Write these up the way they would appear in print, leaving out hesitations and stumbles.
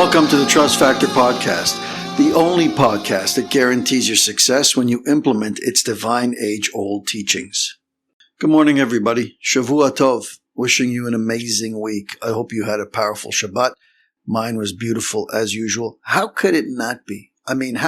Welcome to the Trust Factor Podcast, the only podcast that guarantees your success when you implement its divine age-old teachings. Good morning, everybody. Shavua Tov. Wishing you an amazing week. I hope you had a powerful Shabbat. Mine was beautiful as usual. How could it not be? I mean,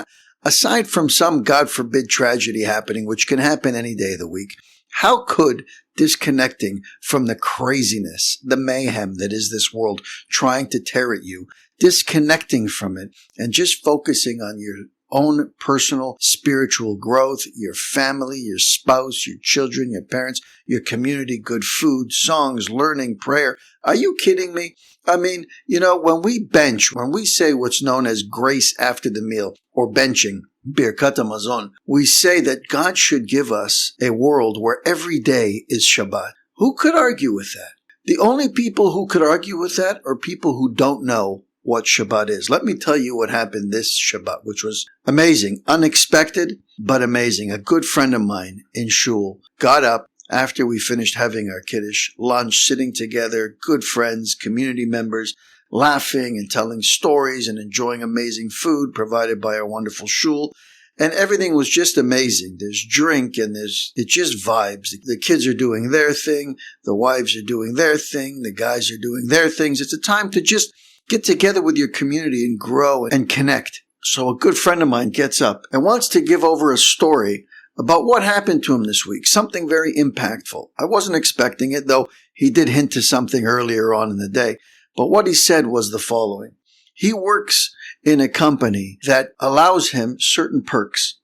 aside from some, God forbid, tragedy happening, which can happen any day of the week, how could disconnecting from the craziness, the mayhem that is this world trying to tear at you, disconnecting from it and just focusing on your own personal spiritual growth, your family, your spouse, your children, your parents, your community, good food, songs, learning, prayer. Are you kidding me? I mean, when we say what's known as grace after the meal or benching, birkat, we say that God should give us a world where every day is Shabbat. Who could argue with that? The only people who could argue with that are people who don't know what Shabbat is. Let me tell you what happened this Shabbat, which was amazing, unexpected, but amazing. A good friend of mine in shul got up after we finished having our kiddush, lunch, sitting together, good friends, community members, laughing and telling stories and enjoying amazing food provided by our wonderful shul. And everything was just amazing. There's drink and it's just vibes. The kids are doing their thing. The wives are doing their thing. The guys are doing their things. It's a time to just get together with your community and grow and connect. So a good friend of mine gets up and wants to give over a story about what happened to him this week, something very impactful. I wasn't expecting it, though he did hint to something earlier on in the day. But what he said was the following. He works in a company that allows him certain perks.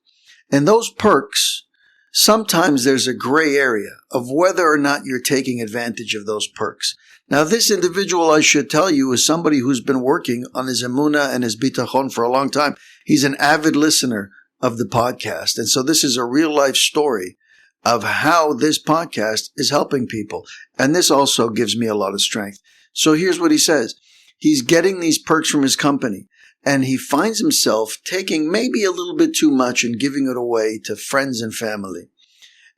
And those perks, sometimes there's a gray area of whether or not you're taking advantage of those perks. Now, this individual, I should tell you, is somebody who's been working on his emunah and his bitachon for a long time. He's an avid listener of the podcast. And so this is a real life story of how this podcast is helping people. And this also gives me a lot of strength. So here's what he says. He's getting these perks from his company, and he finds himself taking maybe a little bit too much and giving it away to friends and family.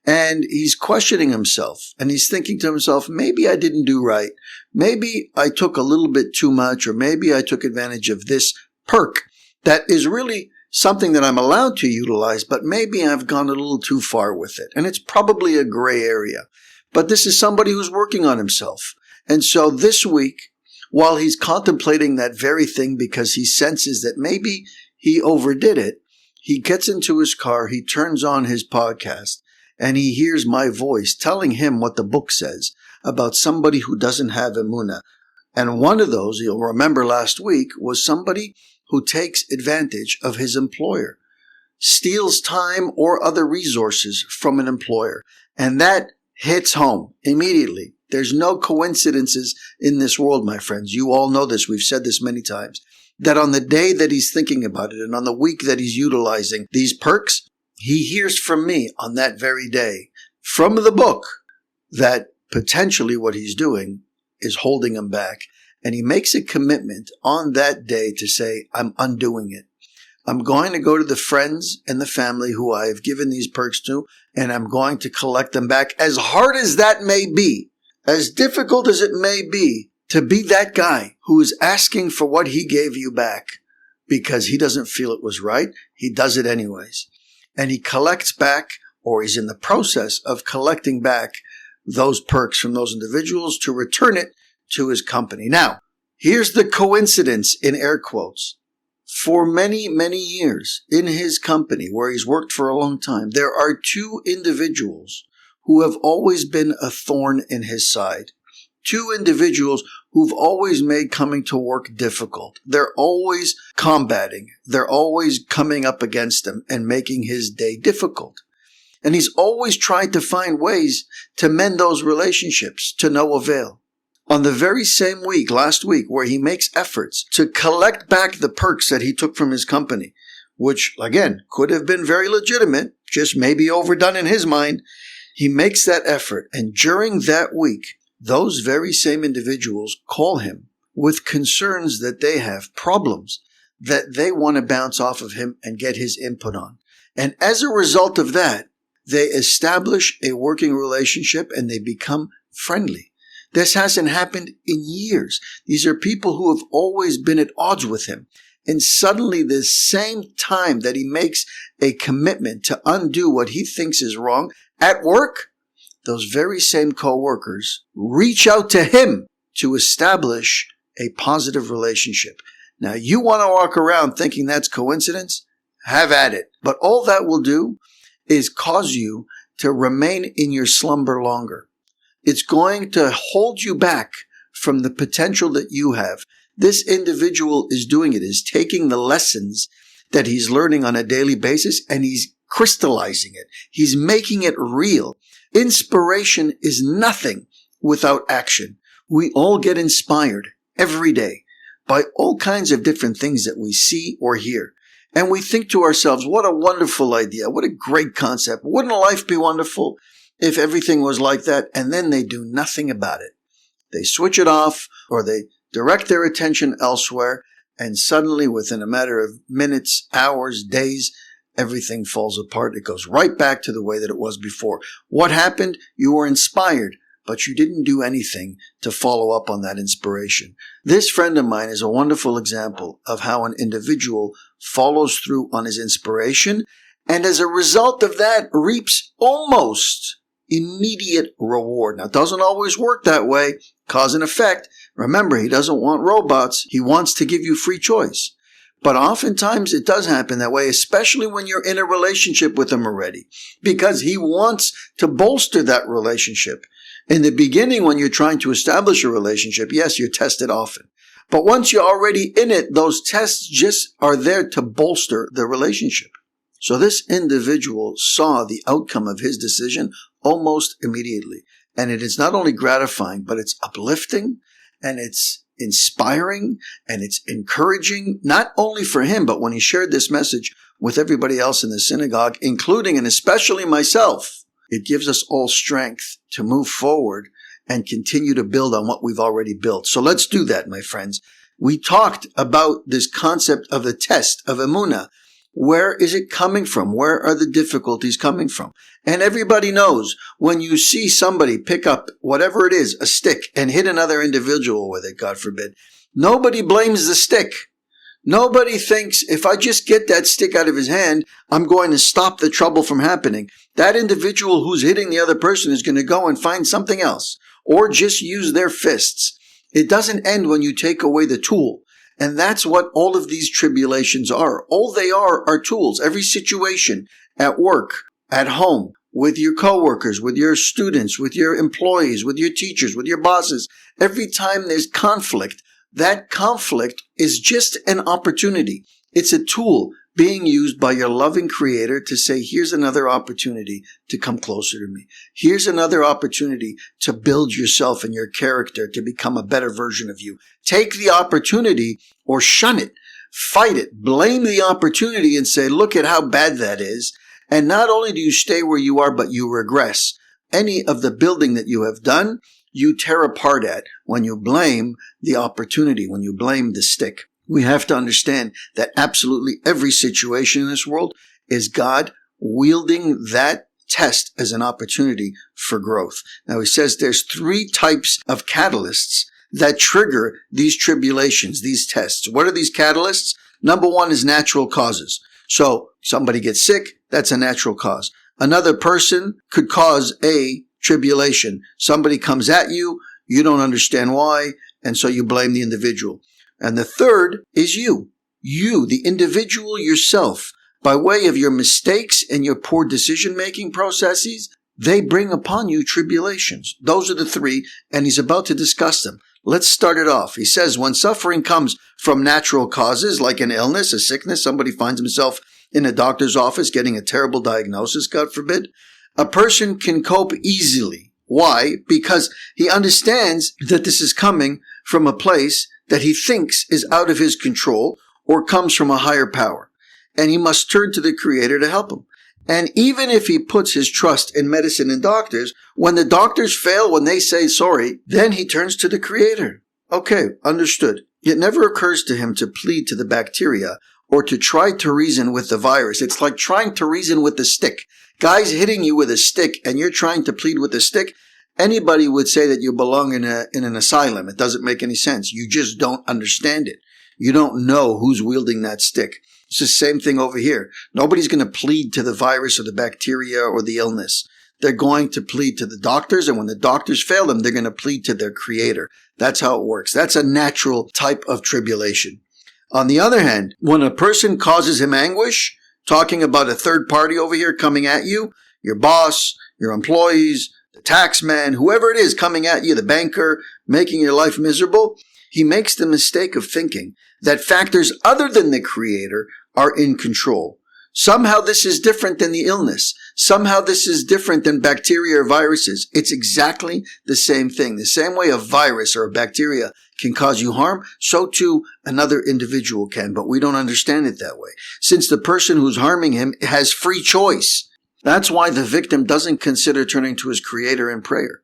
And he's questioning himself, and he's thinking to himself, maybe I didn't do right. Maybe I took a little bit too much, or maybe I took advantage of this perk that is really something that I'm allowed to utilize, but maybe I've gone a little too far with it. And it's probably a gray area. But this is somebody who's working on himself. And so this week, while he's contemplating that very thing because he senses that maybe he overdid it, he gets into his car, he turns on his podcast, and he hears my voice telling him what the book says about somebody who doesn't have emunah. And one of those, you'll remember last week, was somebody who takes advantage of his employer, steals time or other resources from an employer. And that hits home immediately. There's no coincidences in this world, my friends. You all know this. We've said this many times. That on the day that he's thinking about it and on the week that he's utilizing these perks, he hears from me on that very day, from the book, that potentially what he's doing is holding him back. And he makes a commitment on that day to say, I'm undoing it. I'm going to go to the friends and the family who I have given these perks to, and I'm going to collect them back, as hard as that may be, as difficult as it may be, to be that guy who is asking for what he gave you back because he doesn't feel it was right. He does it anyways. And he collects back, or he's in the process of collecting back those perks from those individuals to return it to his company. Now, here's the coincidence in air quotes. For many, many years in his company, where he's worked for a long time, there are two individuals who have always been a thorn in his side. Two individuals who've always made coming to work difficult. They're always combating. They're always coming up against him and making his day difficult. And he's always tried to find ways to mend those relationships to no avail. On the very same week, last week, where he makes efforts to collect back the perks that he took from his company, which, again, could have been very legitimate, just maybe overdone in his mind, he makes that effort. And during that week, those very same individuals call him with concerns that they have, problems that they want to bounce off of him and get his input on. And as a result of that, they establish a working relationship and they become friendly. This hasn't happened in years. These are people who have always been at odds with him. And suddenly, the same time that he makes a commitment to undo what he thinks is wrong at work, those very same co-workers reach out to him to establish a positive relationship. Now, you want to walk around thinking that's coincidence? Have at it. But all that will do is cause you to remain in your slumber longer. It's going to hold you back from the potential that you have. This individual is doing it, is taking the lessons that he's learning on a daily basis and he's crystallizing it. He's making it real. Inspiration is nothing without action. We all get inspired every day by all kinds of different things that we see or hear. And we think to ourselves, what a wonderful idea. What a great concept. Wouldn't life be wonderful if everything was like that? And then they do nothing about it. They switch it off or they direct their attention elsewhere. And suddenly, within a matter of minutes, hours, days, everything falls apart. It goes right back to the way that it was before. What happened? You were inspired, but you didn't do anything to follow up on that inspiration. This friend of mine is a wonderful example of how an individual follows through on his inspiration, and as a result of that, reaps almost immediate reward. Now, it doesn't always work that way. Cause and effect. Remember, he doesn't want robots. He wants to give you free choice. But oftentimes it does happen that way, especially when you're in a relationship with him already, because he wants to bolster that relationship. In the beginning, when you're trying to establish a relationship, yes, you're tested often. But once you're already in it, those tests just are there to bolster the relationship. So this individual saw the outcome of his decision almost immediately. And it is not only gratifying, but it's uplifting and it's inspiring and it's encouraging, not only for him, but when he shared this message with everybody else in the synagogue, including and especially myself, it gives us all strength to move forward and continue to build on what we've already built. So let's do that, my friends. We talked about this concept of the test of emunah. Where is it coming from? Where are the difficulties coming from? And everybody knows when you see somebody pick up whatever it is, a stick, and hit another individual with it, God forbid, nobody blames the stick. Nobody thinks, if I just get that stick out of his hand, I'm going to stop the trouble from happening. That individual who's hitting the other person is going to go and find something else or just use their fists. It doesn't end when you take away the tool. And that's what all of these tribulations are. All they are tools. Every situation at work, at home, with your coworkers, with your students, with your employees, with your teachers, with your bosses. Every time there's conflict, that conflict is just an opportunity. It's a tool being used by your loving Creator to say, here's another opportunity to come closer to me. Here's another opportunity to build yourself and your character to become a better version of you. Take the opportunity or shun it, fight it, blame the opportunity and say, look at how bad that is. And not only do you stay where you are, but you regress. Any of the building that you have done, you tear apart at when you blame the opportunity, when you blame the stick. We have to understand that absolutely every situation in this world is God wielding that test as an opportunity for growth. Now he says there's 3 types of catalysts that trigger these tribulations, these tests. What are these catalysts? Number 1 is natural causes. So somebody gets sick, that's a natural cause. Another person could cause a tribulation. Somebody comes at you, you don't understand why, and so you blame the individual. And the third is you, the individual yourself, by way of your mistakes and your poor decision-making processes, they bring upon you tribulations. Those are the 3, and he's about to discuss them. Let's start it off. He says, when suffering comes from natural causes, like an illness, a sickness, somebody finds himself in a doctor's office getting a terrible diagnosis, God forbid, a person can cope easily. Why? Because he understands that this is coming from a place that he thinks is out of his control or comes from a higher power. And he must turn to the Creator to help him. And even if he puts his trust in medicine and doctors, when the doctors fail, when they say sorry, then he turns to the Creator. Okay, understood. It never occurs to him to plead to the bacteria or to try to reason with the virus. It's like trying to reason with the stick. Guy's hitting you with a stick and you're trying to plead with the stick. Anybody would say that you belong in an asylum. It doesn't make any sense. You just don't understand it. You don't know who's wielding that stick. It's the same thing over here. Nobody's going to plead to the virus or the bacteria or the illness. They're going to plead to the doctors, and when the doctors fail them, they're going to plead to their creator. That's how it works. That's a natural type of tribulation. On the other hand, when a person causes him anguish, talking about a third party over here coming at you, your boss, your employees, the tax man, whoever it is coming at you, the banker, making your life miserable, he makes the mistake of thinking that factors other than the creator are in control. Somehow this is different than the illness. Somehow this is different than bacteria or viruses. It's exactly the same thing. The same way a virus or a bacteria can cause you harm, so too another individual can, but we don't understand it that way. Since the person who's harming him has free choice. That's why the victim doesn't consider turning to his creator in prayer.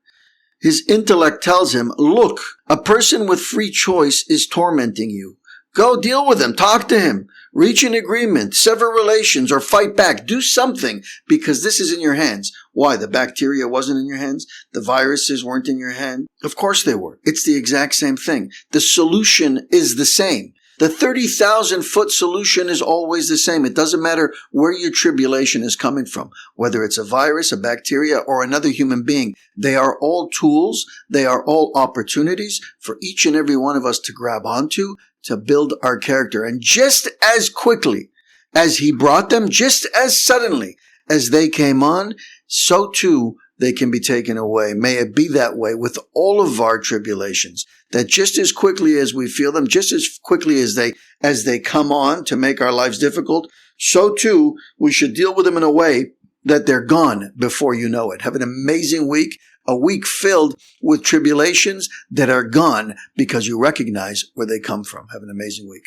His intellect tells him, look, a person with free choice is tormenting you. Go deal with him. Talk to him. Reach an agreement. Sever relations or fight back. Do something because this is in your hands. Why? The bacteria wasn't in your hands? The viruses weren't in your hand? Of course they were. It's the exact same thing. The solution is the same. The 30,000-foot solution is always the same. It doesn't matter where your tribulation is coming from, whether it's a virus, a bacteria, or another human being. They are all tools. They are all opportunities for each and every one of us to grab onto to build our character. And just as quickly as he brought them, just as suddenly as they came on, so too they can be taken away. May it be that way with all of our tribulations, that just as quickly as we feel them, just as quickly as they come on to make our lives difficult, so too we should deal with them in a way that they're gone before you know it. Have an amazing week, a week filled with tribulations that are gone because you recognize where they come from. Have an amazing week.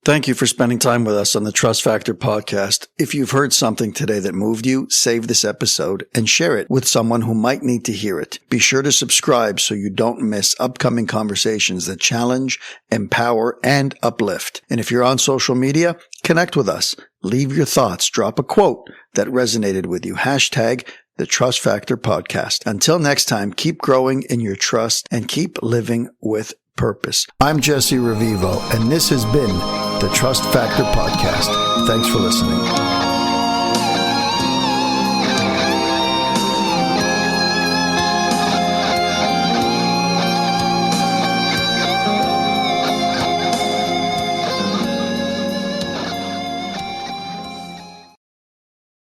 Thank you for spending time with us on the Trust Factor podcast. If you've heard something today that moved you, save this episode and share it with someone who might need to hear it. Be sure to subscribe so you don't miss upcoming conversations that challenge, empower, and uplift. And if you're on social media, connect with us. Leave your thoughts. Drop a quote that resonated with you. Hashtag the Trust Factor podcast. Until next time, keep growing in your trust and keep living with purpose. I'm Jesse Revivo, and this has been the Trust Factor podcast. Thanks for listening.